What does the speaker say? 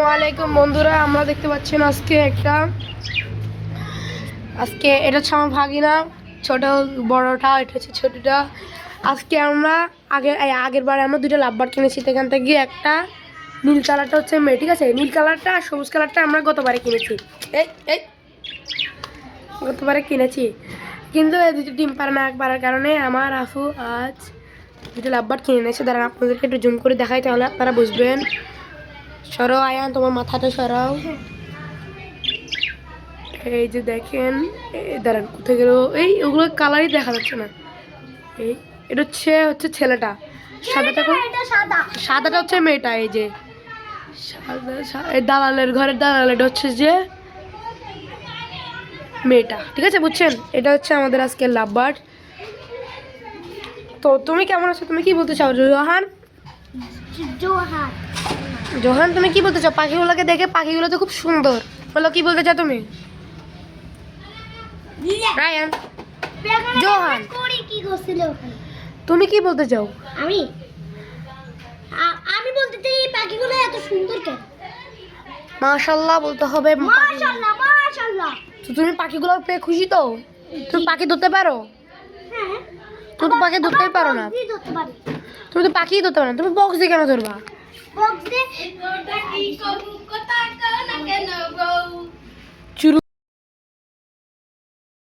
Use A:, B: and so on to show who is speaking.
A: আসসালামু আলাইকুম বন্ধুরা, আমরা দেখতে পাচ্ছেন আজকে এটা হচ্ছে আমার ভাগিনা, ছোট বড়টা, এটা হচ্ছে ছোটটা। আজকে আমরা আগের বারে আমরা দুটো লাভবার কিনেছি, সেখান থেকে একটা নীল কালারটা হচ্ছে মেয়ে, ঠিক আছে? নীল কালারটা আর সবুজ কালারটা আমরা গতবারে কিনেছি, গতবারে কিনেছি, কিন্তু এই দুটো ডিম পারে না পারার কারণে আমার আফু আজ দুটো লাভবার কিনে নিয়েছে। দাঁড়ান আপনাদেরকে একটু জুম করে দেখাই, তাহলে আপনারা বুঝবেন। সরাও আয়ান, তোমার মাথাটা সরাও। এই যে দেখেন, দাঁড়ান কোথায় গেল, ওগুলো কালারই দেখা যাচ্ছে না। এটা হচ্ছে ছেলেটা, সাদাটা হচ্ছে মেয়েটা। এই যে দালালের ঘরের দালাল, এটা হচ্ছে যে মেয়েটা, ঠিক আছে? বুঝছেন? এটা হচ্ছে আমাদের আজকের লাভবার্ড। তো তুমি কেমন আছো? তুমি কি বলতে চাও জোহান? জোহান তুমি কি বলতে চাও? পাখিগুলোকে দেখে, পাখিগুলো তো খুব সুন্দর, বলো কি বলতে চাও তুমি? রায়ান, জোহান তুমি কি বলতে চাও?
B: আমি বলতে চাই এই পাখিগুলো এত সুন্দর কেন?
A: মাশাআল্লাহ বলতে হবে।
B: মাশাআল্লাহ মাশাআল্লাহ।
A: তো তুমি পাখিগুলো পেয়ে খুশি তো? তুমি পাখি ধরতে পারো?
B: হ্যাঁ,
A: তুমি তো পাখি ধরতেই পারো না।
B: কি ধরতে পারি?
A: তুমি তো পাখি ধরতে পারো না, তুমি বক্স দিয়ে কেন ধরবা?
B: বক্স দে